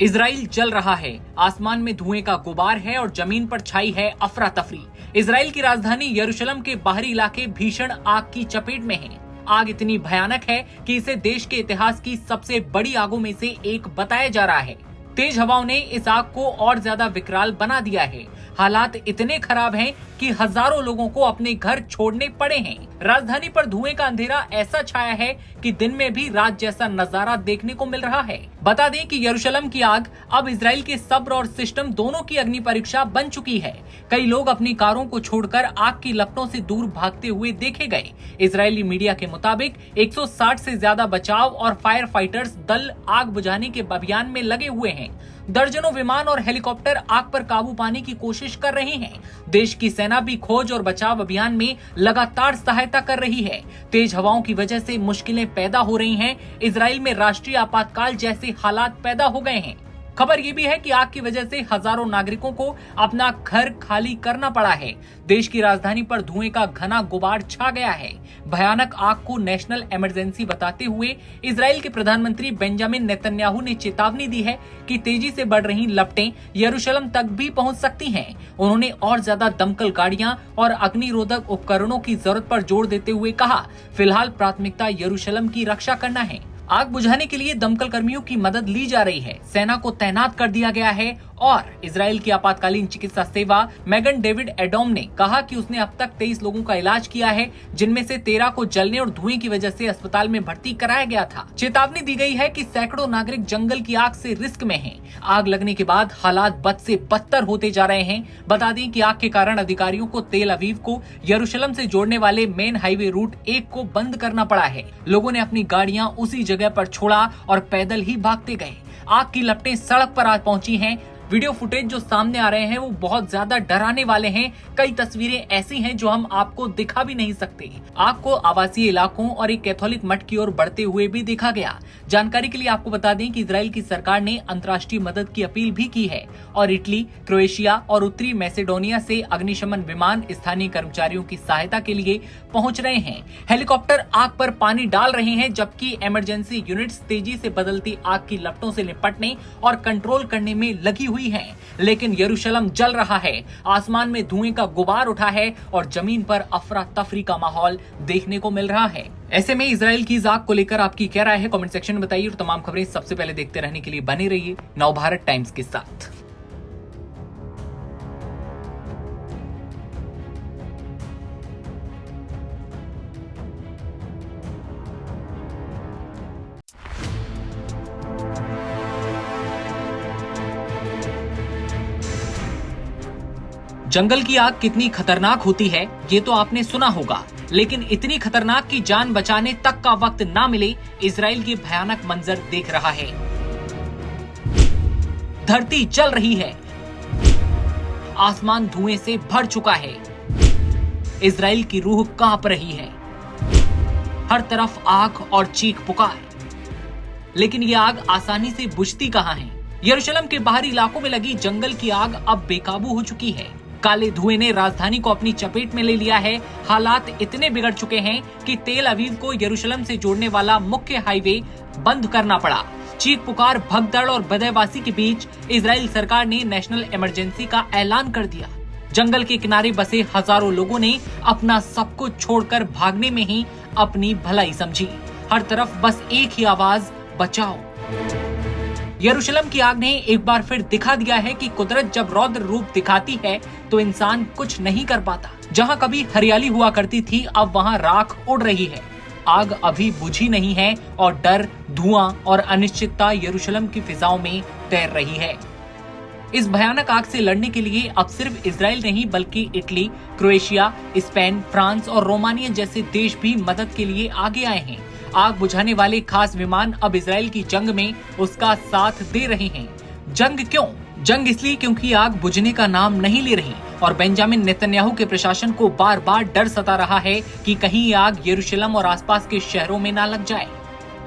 Israel जल रहा है, आसमान में धुएं का गुबार है और जमीन पर छाई है अफरा तफरी। इजराइल की राजधानी यरूशलेम के बाहरी इलाके भीषण आग की चपेट में हैं। आग इतनी भयानक है कि इसे देश के इतिहास की सबसे बड़ी आगों में से एक बताया जा रहा है। तेज हवाओं ने इस आग को और ज्यादा विकराल बना दिया है। हालात इतने खराब हैं कि हजारों लोगों को अपने घर छोड़ने पड़े हैं। राजधानी पर धुएं का अंधेरा ऐसा छाया है कि दिन में भी रात जैसा नजारा देखने को मिल रहा है। बता दें कि यरूशलेम की आग अब इजराइल के सब्र और सिस्टम दोनों की अग्नि परीक्षा बन चुकी है। कई लोग अपनी कारों को छोड़कर आग की लपटों से दूर भागते हुए देखे गए। इजरायली मीडिया के मुताबिक 160 से ज्यादा बचाव और फायर फाइटर्स दल आग बुझाने के अभियान में लगे हुए हैं। दर्जनों विमान और हेलीकॉप्टर आग पर काबू पाने की कोशिश कर रहे हैं। देश की सेना भी खोज और बचाव अभियान में लगातार सहायता कर रही है। तेज हवाओं की वजह से मुश्किलें पैदा हो रही हैं। इजराइल में राष्ट्रीय आपातकाल जैसे हालात पैदा हो गए हैं। खबर ये भी है कि आग की वजह से हजारों नागरिकों को अपना घर खाली करना पड़ा है। देश की राजधानी पर धुएं का घना गुबार छा गया है। भयानक आग को नेशनल इमरजेंसी बताते हुए इजराइल के प्रधानमंत्री बेंजामिन नेतन्याहू ने चेतावनी दी है कि तेजी से बढ़ रही लपटें यरूशलेम तक भी पहुंच सकती हैं। उन्होंने और ज्यादा दमकल गाड़ियां और अग्निरोधक उपकरणों की जरूरत पर जोर देते हुए कहा, फिलहाल प्राथमिकता यरूशलेम की रक्षा करना है। आग बुझाने के लिए दमकल कर्मियों की मदद ली जा रही है। सेना को तैनात कर दिया गया है और इजराइल की आपातकालीन चिकित्सा सेवा मैगन डेविड एडोम ने कहा कि उसने अब तक 23 लोगों का इलाज किया है, जिनमें से 13 को जलने और धुएं की वजह से अस्पताल में भर्ती कराया गया था। चेतावनी दी गई है कि सैकड़ों नागरिक जंगल की आग से रिस्क में हैं। आग लगने के बाद हालात बद से बदतर होते जा रहे हैं। बता दें कि आग के कारण अधिकारियों को तेल अवीव को यरूशलेम से जोड़ने वाले मेन हाईवे रूट 1 को बंद करना पड़ा है। लोगों ने अपनी गाड़ियां उसी जगह पर छोड़ा और पैदल ही भागते गए। आग की लपटें सड़क पर आज पहुंची हैं। वीडियो फुटेज जो सामने आ रहे हैं वो बहुत ज्यादा डराने वाले हैं। कई तस्वीरें ऐसी हैं जो हम आपको दिखा भी नहीं सकते। आग को आवासीय इलाकों और एक कैथोलिक मठ की ओर बढ़ते हुए भी देखा गया। जानकारी के लिए आपको बता दें कि इजराइल की सरकार ने अंतर्राष्ट्रीय मदद की अपील भी की है और इटली, क्रोएशिया और उत्तरी मैसेडोनिया से अग्निशमन विमान स्थानीय कर्मचारियों की सहायता के लिए पहुंच रहे हैं। हेलीकॉप्टर आग पर पानी डाल रहे हैं, जबकि इमरजेंसी यूनिट्स तेजी से बदलती आग की लपटों से निपटने और कंट्रोल करने में लगी हुई है। लेकिन यरूशलेम जल रहा है, आसमान में धुएं का गुबार उठा है और जमीन पर अफरा तफरी का माहौल देखने को मिल रहा है। ऐसे में इजराइल की इस आग को लेकर आपकी क्या राय है, कमेंट सेक्शन में बताइए और तमाम खबरें सबसे पहले देखते रहने के लिए बने रहिए नवभारत टाइम्स के साथ। जंगल की आग कितनी खतरनाक होती है ये तो आपने सुना होगा, लेकिन इतनी खतरनाक कि जान बचाने तक का वक्त ना मिले, इजराइल ये भयानक मंजर देख रहा है। धरती जल रही है, आसमान धुएं से भर चुका है, इजराइल की रूह कांप रही है, हर तरफ आग और चीख पुकार। लेकिन ये आग आसानी से बुझती कहां है। यरूशलेम के बाहरी इलाकों में लगी जंगल की आग अब बेकाबू हो चुकी है। काले धुएं ने राजधानी को अपनी चपेट में ले लिया है। हालात इतने बिगड़ चुके हैं कि तेल अवीव को यरूशलेम से जोड़ने वाला मुख्य हाईवे बंद करना पड़ा। चीख पुकार, भगदड़ और बदहवासी के बीच इजराइल सरकार ने नेशनल इमरजेंसी का ऐलान कर दिया। जंगल के किनारे बसे हजारों लोगों ने अपना सब कुछ छोड़कर भागने में ही अपनी भलाई समझी। हर तरफ बस एक ही आवाज, बचाओ। यरूशलेम की आग ने एक बार फिर दिखा दिया है कि कुदरत जब रौद्र रूप दिखाती है तो इंसान कुछ नहीं कर पाता। जहां कभी हरियाली हुआ करती थी, अब वहां राख उड़ रही है। आग अभी बुझी नहीं है और डर, धुआं और अनिश्चितता यरूशलेम की फिजाओं में तैर रही है। इस भयानक आग से लड़ने के लिए अब सिर्फ इजराइल नहीं बल्कि इटली, क्रोएशिया, स्पेन, फ्रांस और रोमानिया जैसे देश भी मदद के लिए आगे आए हैं। आग बुझाने वाले खास विमान अब इजराइल की जंग में उसका साथ दे रहे हैं। जंग क्यों? जंग इसलिए क्योंकि आग बुझने का नाम नहीं ले रही और बेंजामिन नेतन्याहू के प्रशासन को बार बार डर सता रहा है कि कहीं ये आग यरूशलेम और आसपास के शहरों में ना लग जाए।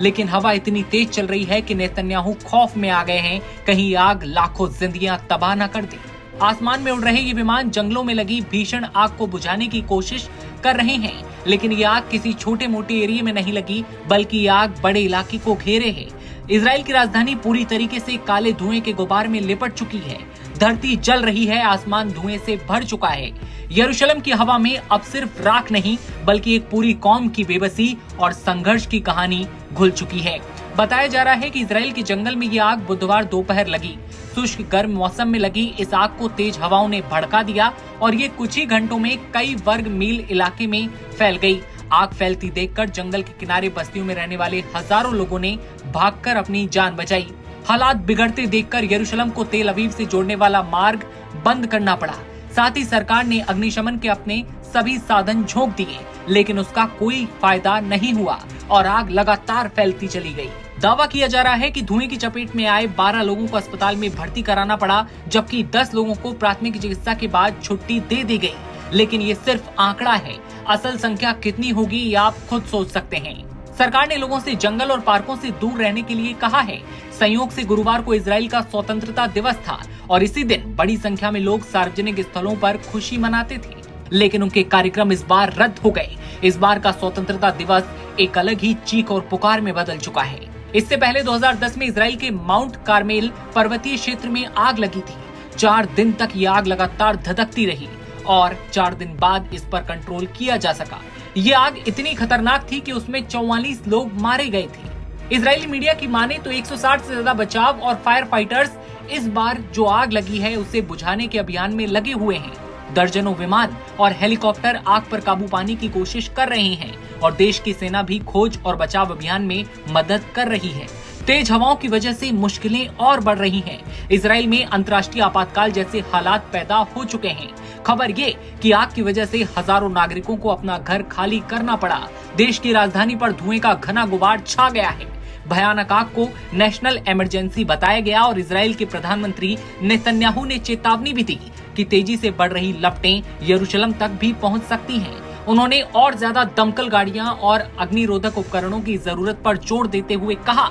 लेकिन हवा इतनी तेज चल रही है कि नेतन्याहू खौफ में आ गए हैं, कहीं आग लाखों जिंदगियां तबाह न कर दे। आसमान में उड़ रहे ये विमान जंगलों में लगी भीषण आग को बुझाने की कोशिश कर रहे हैं, लेकिन ये आग किसी छोटे मोटे एरिया में नहीं लगी, बल्कि ये आग बड़े इलाके को घेरे है। इजराइल की राजधानी पूरी तरीके से काले धुएं के गुबार में लिपट चुकी है। धरती जल रही है, आसमान धुएं से भर चुका है। यरूशलेम की हवा में अब सिर्फ राख नहीं बल्कि एक पूरी कौम की बेबसी और संघर्ष की कहानी घुल चुकी है। बताया जा रहा है कि इजराइल के जंगल में ये आग बुधवार दोपहर लगी। शुष्क गर्म मौसम में लगी इस आग को तेज हवाओं ने भड़का दिया और ये कुछ ही घंटों में कई वर्ग मील इलाके में फैल गई। आग फैलती देखकर जंगल के किनारे बस्तियों में रहने वाले हजारों लोगों ने भागकर अपनी जान बचाई। हालात बिगड़ते देखकर यरूशलेम को तेल अवीव से जोड़ने वाला मार्ग बंद करना पड़ा। साथ ही सरकार ने अग्निशमन के अपने सभी साधन झोंक दिए, लेकिन उसका कोई फायदा नहीं हुआ और आग लगातार फैलती चली गई। दावा किया जा रहा है कि धुएं की चपेट में आए 12 लोगों को अस्पताल में भर्ती कराना पड़ा, जबकि 10 लोगों को प्राथमिक चिकित्सा के बाद छुट्टी दे दी गई। लेकिन ये सिर्फ आंकड़ा है, असल संख्या कितनी होगी ये आप खुद सोच सकते हैं। सरकार ने लोगों से जंगल और पार्कों से दूर रहने के लिए कहा है। संयोग से गुरुवार को इजराइल का स्वतंत्रता दिवस था और इसी दिन बड़ी संख्या में लोग सार्वजनिक स्थलों पर खुशी मनाते थे, लेकिन उनके कार्यक्रम इस बार रद्द हो गए। इस बार का स्वतंत्रता दिवस एक अलग ही चीख और पुकार में बदल चुका है। इससे पहले 2010 में इजराइल के माउंट कार्मेल पर्वतीय क्षेत्र में आग लगी थी। 4 दिन तक ये आग लगातार धधकती रही और 4 दिन बाद इस पर कंट्रोल किया जा सका। ये आग इतनी खतरनाक थी कि उसमें 44 लोग मारे गए थे। इजरायली मीडिया की माने तो 160 से ज्यादा बचाव और फायर फाइटर्स इस बार जो आग लगी है उसे बुझाने के अभियान में लगे हुए हैं। दर्जनों विमान और हेलीकॉप्टर आग पर काबू पाने की कोशिश कर रहे हैं और देश की सेना भी खोज और बचाव अभियान में मदद कर रही है। तेज हवाओं की वजह से मुश्किलें और बढ़ रही हैं। इजराइल में अंतर्राष्ट्रीय आपातकाल जैसे हालात पैदा हो चुके हैं। खबर ये कि आग की वजह से हजारों नागरिकों को अपना घर खाली करना पड़ा। देश की राजधानी पर धुएं का घना गुबार छा गया है। भयानक आग को नेशनल इमरजेंसी बताया गया और इजराइल के प्रधानमंत्री नेतन्याहू ने चेतावनी भी दी कि तेजी से बढ़ रही लपटें यरूशलेम तक भी पहुंच सकती हैं। उन्होंने और ज्यादा दमकल गाड़ियां और अग्निरोधक उपकरणों की जरूरत पर जोर देते हुए कहा,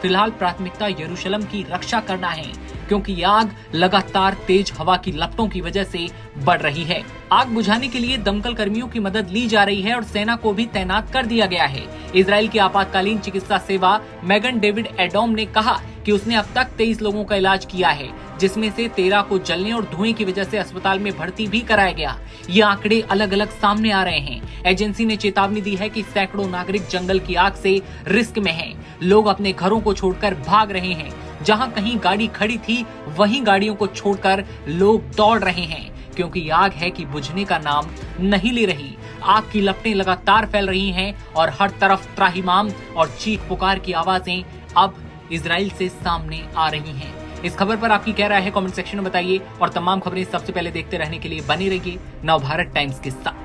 फिलहाल प्राथमिकता यरूशलेम की रक्षा करना है, क्योंकि ये आग लगातार तेज हवा की लपटों की वजह से बढ़ रही है। आग बुझाने के लिए दमकल कर्मियों की मदद ली जा रही है और सेना को भी तैनात कर दिया गया है। इजराइल की आपातकालीन चिकित्सा सेवा मैगन डेविड एडोम ने कहा कि उसने अब तक 23 लोगों का इलाज किया है, जिसमें से 13 को जलने और धुएं की वजह से अस्पताल में भर्ती भी कराया गया। ये आंकड़े अलग अलग सामने आ रहे हैं। एजेंसी ने चेतावनी दी है कि सैकड़ों नागरिक जंगल की आग से रिस्क में हैं। लोग अपने घरों को छोड़कर भाग रहे हैं। जहां कहीं गाड़ी खड़ी थी वहीं गाड़ियों को छोड़कर लोग दौड़ रहे हैं, क्योंकि आग है कि बुझने का नाम नहीं ले रही। आग की लपटें लगातार फैल रही हैं और हर तरफ त्राहिमाम और चीख पुकार की आवाजें अब इजराइल से सामने आ रही हैं। इस खबर पर आपकी क्या राय है कमेंट सेक्शन में बताइए और तमाम खबरें सबसे पहले देखते रहने के लिए बने रहिए नवभारत टाइम्स के साथ।